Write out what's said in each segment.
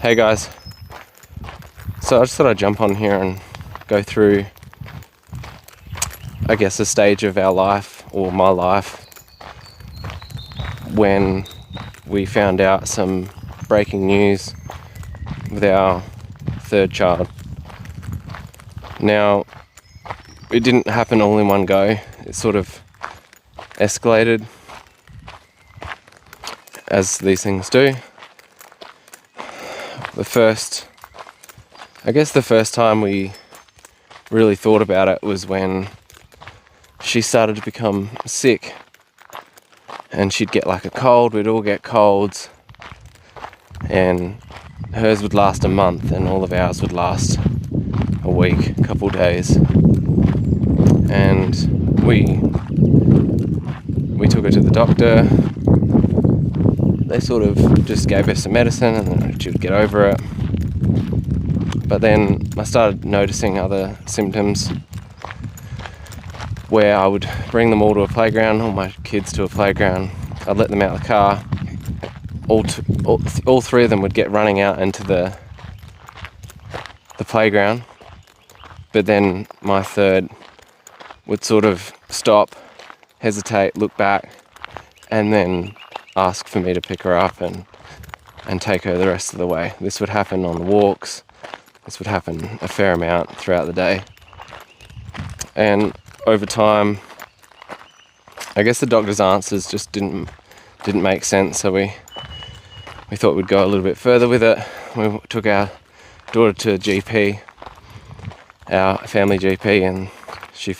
Hey guys, so I just thought I'd jump on here and go through, I guess, a stage of our life, or my life, when we found out some breaking news with our third child. Now, it didn't happen all in one go. It sort of escalated, as these things do. The first time we really thought about it was when she started to become sick, and she'd get like a cold. We'd all get colds, and hers would last a month and all of ours would last a week, a couple days. And we took her to the doctor. They sort of just gave her some medicine and then she would get over it. But then I started noticing other symptoms where I would bring them all to a playground, all my kids to a playground. I'd let them out of the car. All three of them would get running out into the playground. But then my third would sort of stop, hesitate, look back, and then ask for me to pick her up and take her the rest of the way. This would happen on the walks. This would happen a fair amount throughout the day. And over time, I guess the doctor's answers just didn't make sense, so we thought we'd go a little bit further with it. We took our daughter to a GP, our family GP, and she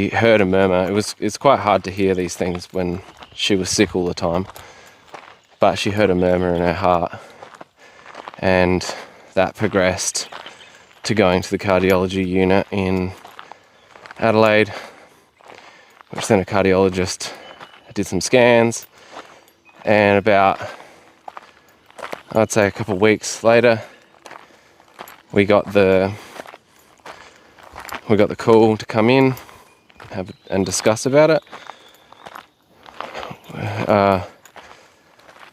heard a murmur. It's quite hard to hear these things when she was sick all the time, but she heard a murmur in her heart, and that progressed to going to the cardiology unit in Adelaide, which then a cardiologist did some scans, and about, I'd say, a couple of weeks later, we got the call to come in and discuss about it.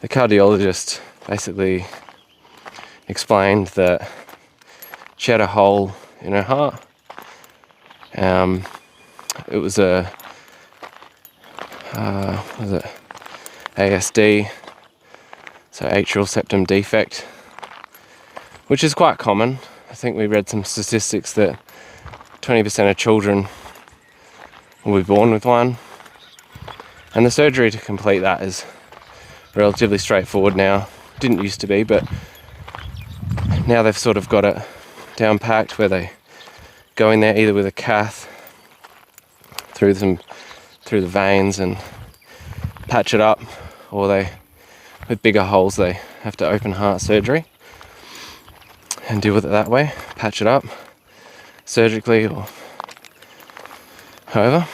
The cardiologist basically explained that she had a hole in her heart. It was ASD, so atrial septum defect, which is quite common. I think we read some statistics that 20% of children will be born with one, and the surgery to complete that is relatively straightforward now. Didn't used to be, but now they've sort of got it down packed, where they go in there either with a cath through the veins and patch it up, or with bigger holes, they have to open heart surgery and deal with it that way, patch it up surgically or however.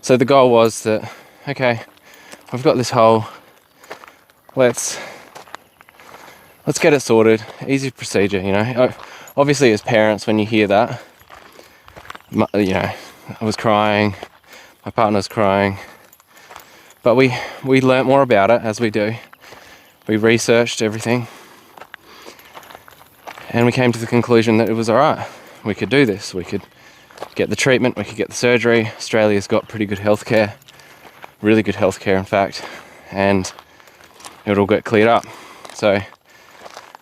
So the goal was that, okay, we've got this hole, let's get it sorted. Easy procedure, you know. Obviously, as parents, when you hear that, you know, I was crying, my partner's crying, but we learnt more about it, as we do. We researched everything, and we came to the conclusion that it was alright. We could do this. We could get the treatment, we could get the surgery. Australia's got pretty good healthcare, really good healthcare in fact, and it all got cleared up. So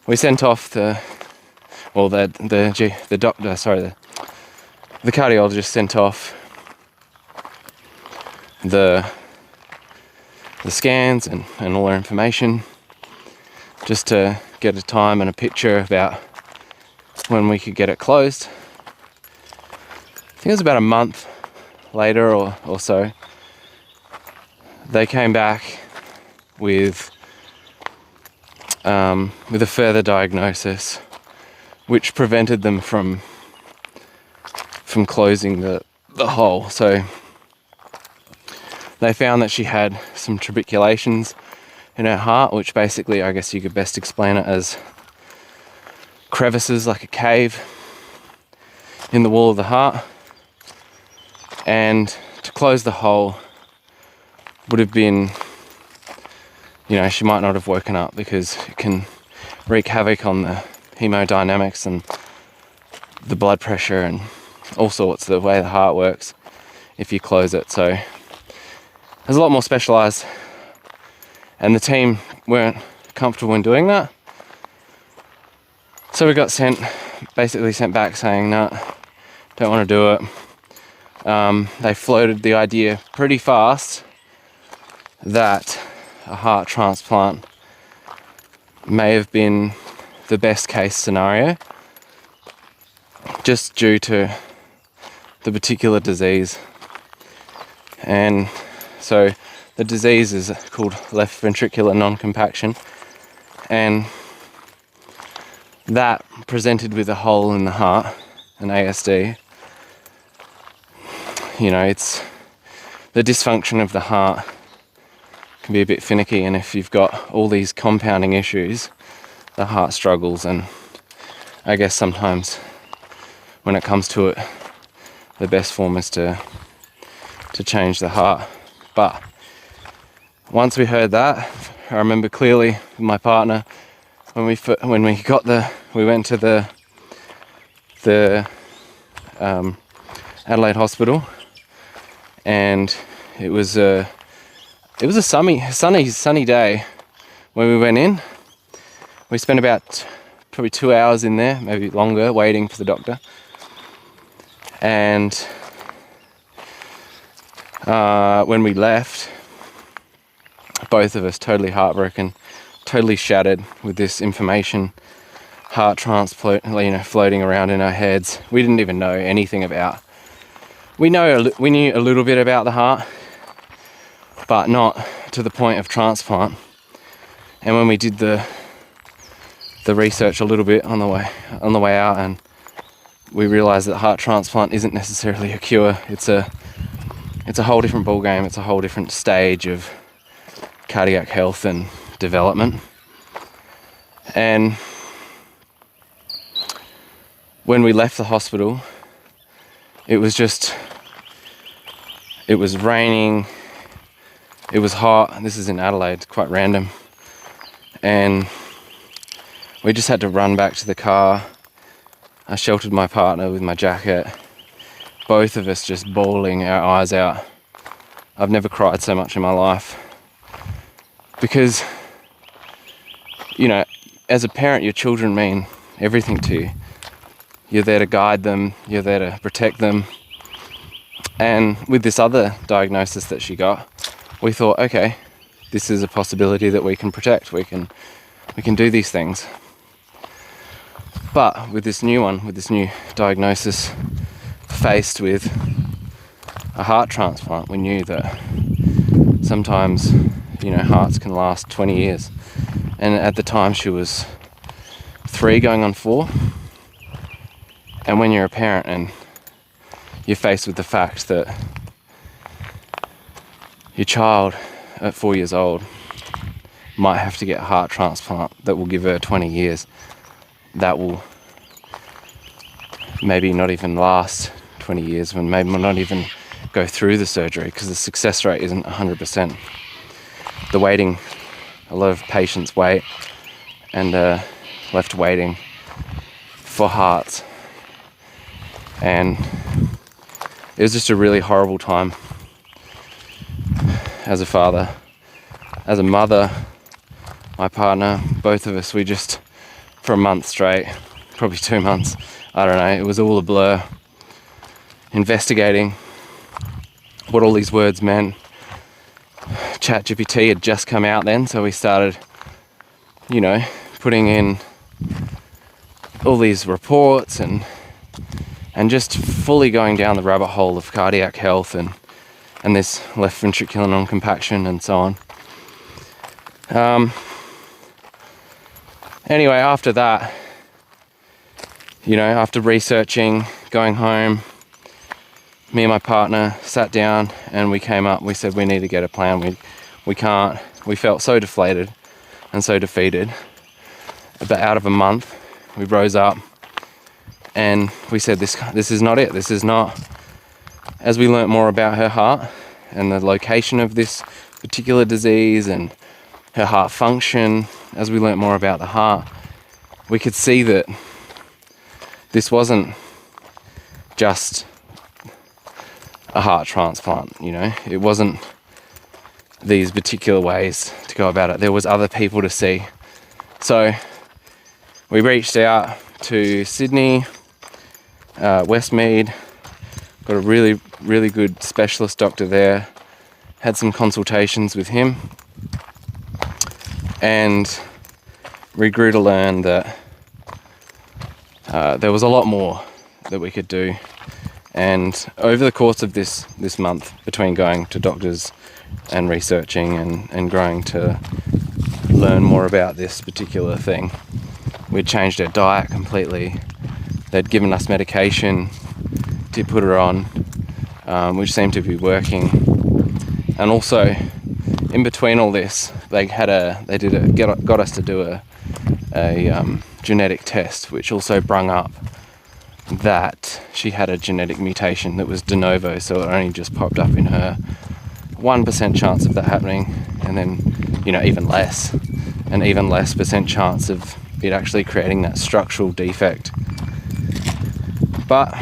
we sent off the cardiologist sent off the scans and all our information, just to get a time and a picture about when we could get it closed. I think it was about a month later or so, they came back with a further diagnosis, which prevented them from closing the hole. So they found that she had some trabeculations in her heart, which basically, I guess you could best explain it as crevices, like a cave in the wall of the heart. And to close the hole would have been she might not have woken up, because it can wreak havoc on the hemodynamics and the blood pressure and all sorts, the way the heart works if you close it. So there's a lot more specialised, and the team weren't comfortable in doing that. So we got basically sent back saying, no, don't want to do it. They floated the idea pretty fast that a heart transplant may have been the best case scenario, just due to the particular disease. And so the disease is called left ventricular non-compaction, and that presented with a hole in the heart, an ASD, it's the dysfunction of the heart can be a bit finicky, and if you've got all these compounding issues, the heart struggles. And I guess sometimes when it comes to it, the best form is to change the heart. But once we heard that, I remember clearly with my partner, when we went to the Adelaide Hospital, and it was a sunny day when we went in. We spent about probably 2 hours in there, maybe longer, waiting for the doctor. And when we left, both of us totally heartbroken, totally shattered with this information, heart transplant, floating around in our heads. We didn't even know anything about. We knew a little bit about the heart, but not to the point of transplant. And when we did the research a little bit on the way out, and we realised that heart transplant isn't necessarily a cure. It's a whole different ballgame. It's a whole different stage of cardiac health and development. And when we left the hospital, it was raining, it was hot. This is in Adelaide, quite random. And we just had to run back to the car. I sheltered my partner with my jacket, both of us just bawling our eyes out. I've never cried so much in my life. Because, as a parent, your children mean everything to you. You're there to guide them, you're there to protect them. And with this other diagnosis that she got, we thought, okay, this is a possibility that we can protect, we can do these things. But with this new diagnosis, faced with a heart transplant, we knew that sometimes, hearts can last 20 years. And at the time she was 3 going on 4. And when you're a parent and you're faced with the fact that your child at 4 years old might have to get a heart transplant that will give her 20 years, that will maybe not even last 20 years, when maybe not even go through the surgery, because the success rate isn't 100%. The waiting, a lot of patients wait and left waiting for hearts. And it was just a really horrible time as a father, as a mother, my partner, both of us. We just, for a month straight, probably 2 months, I don't know, it was all a blur, investigating what all these words meant. ChatGPT had just come out then, so we started, putting in all these reports and just fully going down the rabbit hole of cardiac health and this left ventricular non-compaction and so on. Anyway, after that, after researching, going home, me and my partner sat down and we said we need to get a plan. We felt so deflated and so defeated. But out of a month, we rose up and we said, this is not it. This is not, as we learnt more about her heart and the location of this particular disease and her heart function. As we learnt more about the heart, we could see that this wasn't just a heart transplant, you know. It wasn't these particular ways to go about it. There was other people to see. So we reached out to Sydney, Westmead, got a really, really good specialist doctor there, had some consultations with him, and we grew to learn that there was a lot more that we could do. And over the course of this month, between going to doctors and researching and growing to learn more about this particular thing, we'd changed our diet completely. They'd given us medication to put her on, which seemed to be working. And also, in between all this, got us to do a genetic test, which also brung up that she had a genetic mutation that was de novo, so it only just popped up in her. 1% chance of that happening, and then, you know, even less percent chance of it actually creating that structural defect. But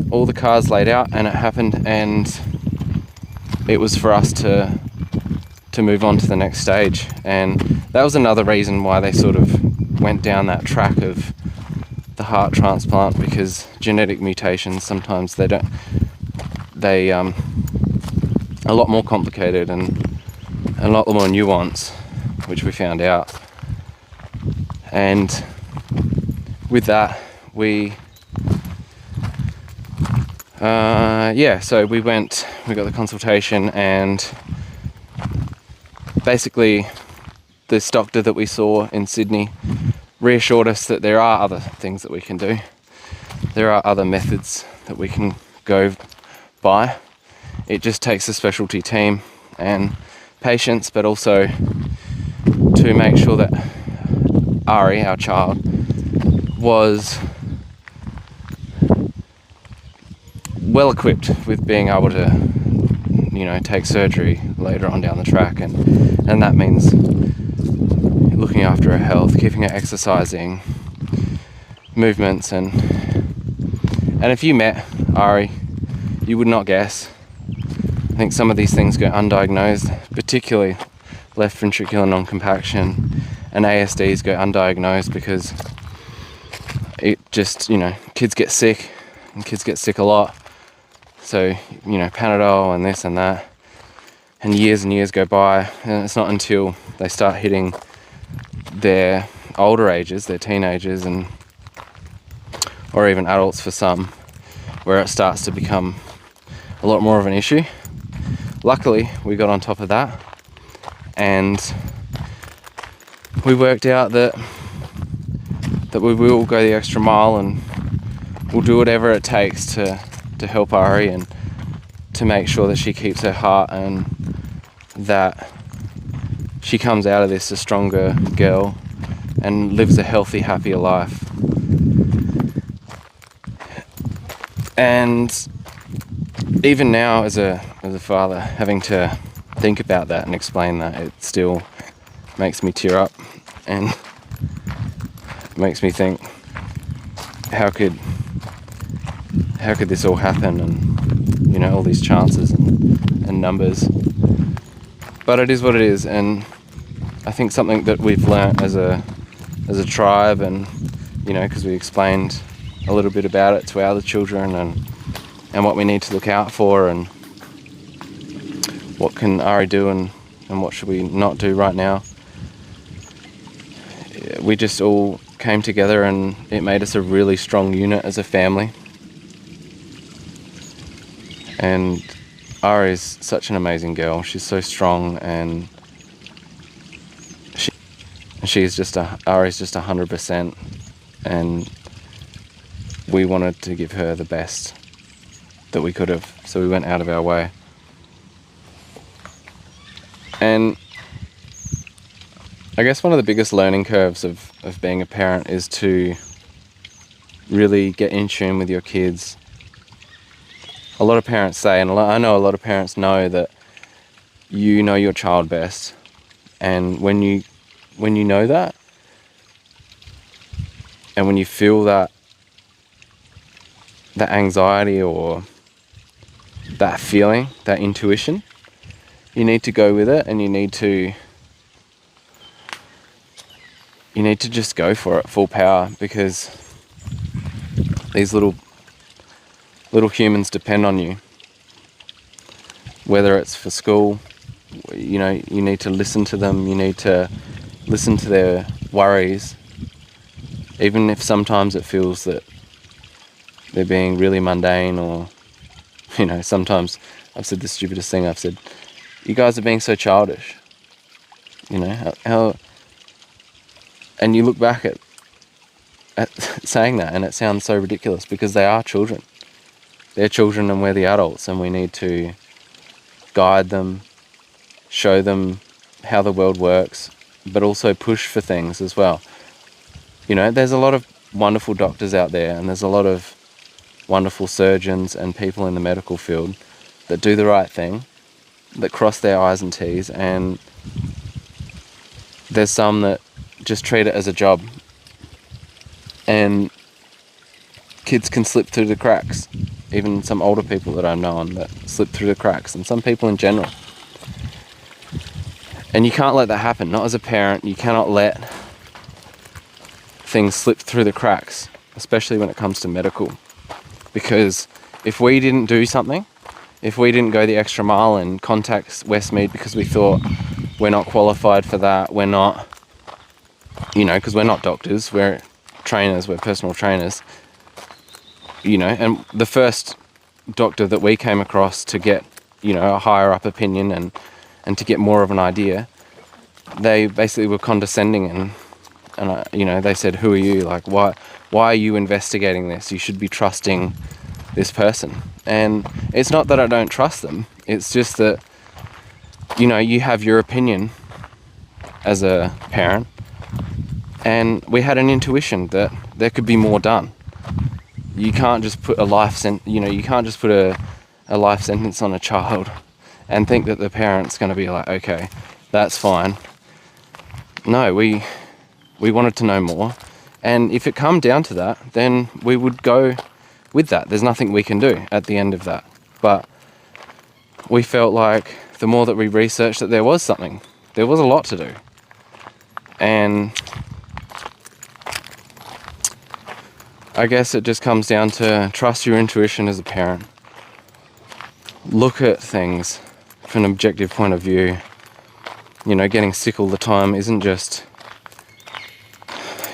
all the cards laid out, and it happened, and it was for us to move on to the next stage. And that was another reason why they sort of went down that track of the heart transplant, because genetic mutations sometimes a lot more complicated and a lot more nuance, which we found out. And with that, so we got the consultation, and basically this doctor that we saw in Sydney reassured us that there are other things that we can do. There are other methods that we can go by. It just takes a specialty team and patience, but also to make sure that Ari, our child, was well equipped with being able to, you know, take surgery later on down the track, and that means looking after her health, keeping her exercising, movements, and if you met Ari, you would not guess. I think some of these things go undiagnosed, particularly left ventricular non-compaction, and ASDs go undiagnosed because it just, you know, kids get sick, and kids get sick a lot. So, you know, Panadol and this and that, and years go by, and it's not until they start hitting their older ages, their teenagers, or even adults for some, where it starts to become a lot more of an issue. Luckily, we got on top of that, and we worked out that we will go the extra mile, and we'll do whatever it takes to help Ari, and to make sure that she keeps her heart, and that she comes out of this a stronger girl and lives a healthy, happier life. And even now, as a father, having to think about that and explain that, it still makes me tear up, and makes me think, how could this all happen, and, you know, all these chances and numbers. But it is what it is, and I think something that we've learnt as a tribe, and, you know, because we explained a little bit about it to our other children, and what we need to look out for, and what can Ari do, and what should we not do right now. We just all came together, and it made us a really strong unit as a family. And Ari is such an amazing girl. She's so strong, and Ari's just 100%, and we wanted to give her the best that we could have, so we went out of our way. And I guess one of the biggest learning curves of being a parent is to really get in tune with your kids. A lot of parents say, and I know a lot of parents know, that you know your child best, And when you know that, and when you feel that anxiety or that feeling, that intuition, you need to go with it, and you need to just go for it full power, because these little humans depend on you. Whether it's for school, you need to listen to them, you need to listen to their worries, even if sometimes it feels that they're being really mundane, or, sometimes I've said the stupidest thing. I've said, you guys are being so childish. How and you look back at saying that, and it sounds so ridiculous, because they are children. They're children and we're the adults, and we need to guide them, show them how the world works, but also push for things as well. There's a lot of wonderful doctors out there, and there's a lot of wonderful surgeons and people in the medical field that do the right thing, that cross their I's and T's, and there's some that just treat it as a job, and kids can slip through the cracks. Even some older people that I've known that slip through the cracks, and some people in general. And you can't let that happen. Not as a parent. You cannot let things slip through the cracks, especially when it comes to medical. Because if we didn't do something, if we didn't go the extra mile and contact Westmead because we thought we're not qualified for that, we're not, because we're not doctors, we're trainers, we're personal trainers, and the first doctor that we came across to get, a higher up opinion and to get more of an idea, they basically were condescending, and they said, who are you? Like, why are you investigating this? You should be trusting this person. And it's not that I don't trust them. It's just that, you have your opinion as a parent, and we had an intuition that there could be more done. You can't just put a life sentence on a child and think that the parent's going to be like, okay, that's fine. No, we wanted to know more, and if it come down to that, then we would go with that. There's nothing we can do at the end of that. But we felt like the more that we researched, that there was something. There was a lot to do. And I guess it just comes down to trust your intuition as a parent. Look at things from an objective point of view. Getting sick all the time isn't just,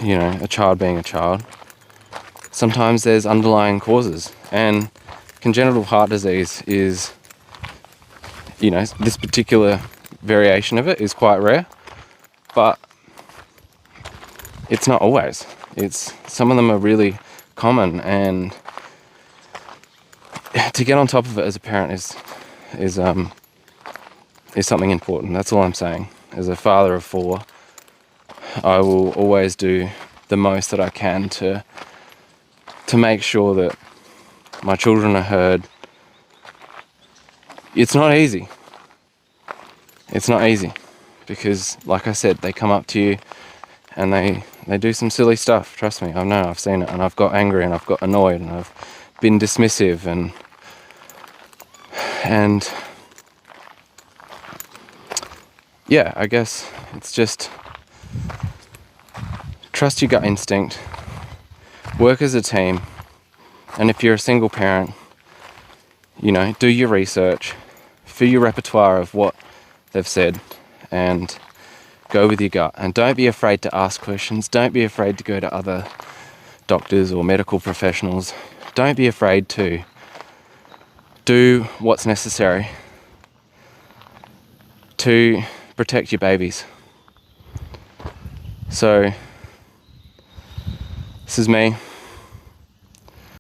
a child being a child. Sometimes there's underlying causes, and congenital heart disease is, this particular variation of it is quite rare, but it's not always. Some of them are really common, and to get on top of it as a parent is something important. That's all I'm saying. As a father of 4, I will always do the most that I can to make sure that my children are heard. It's not easy. It's not easy, because, like I said, they come up to you and they do some silly stuff. Trust me, I know, I've seen it, and I've got angry and I've got annoyed and I've been dismissive, and yeah, I guess it's just trust your gut instinct, work as a team, and if you're a single parent, do your research, fill your repertoire of what they've said, and go with your gut. And don't be afraid to ask questions. Don't be afraid to go to other doctors or medical professionals. Don't be afraid to do what's necessary to protect your babies. So, this is me.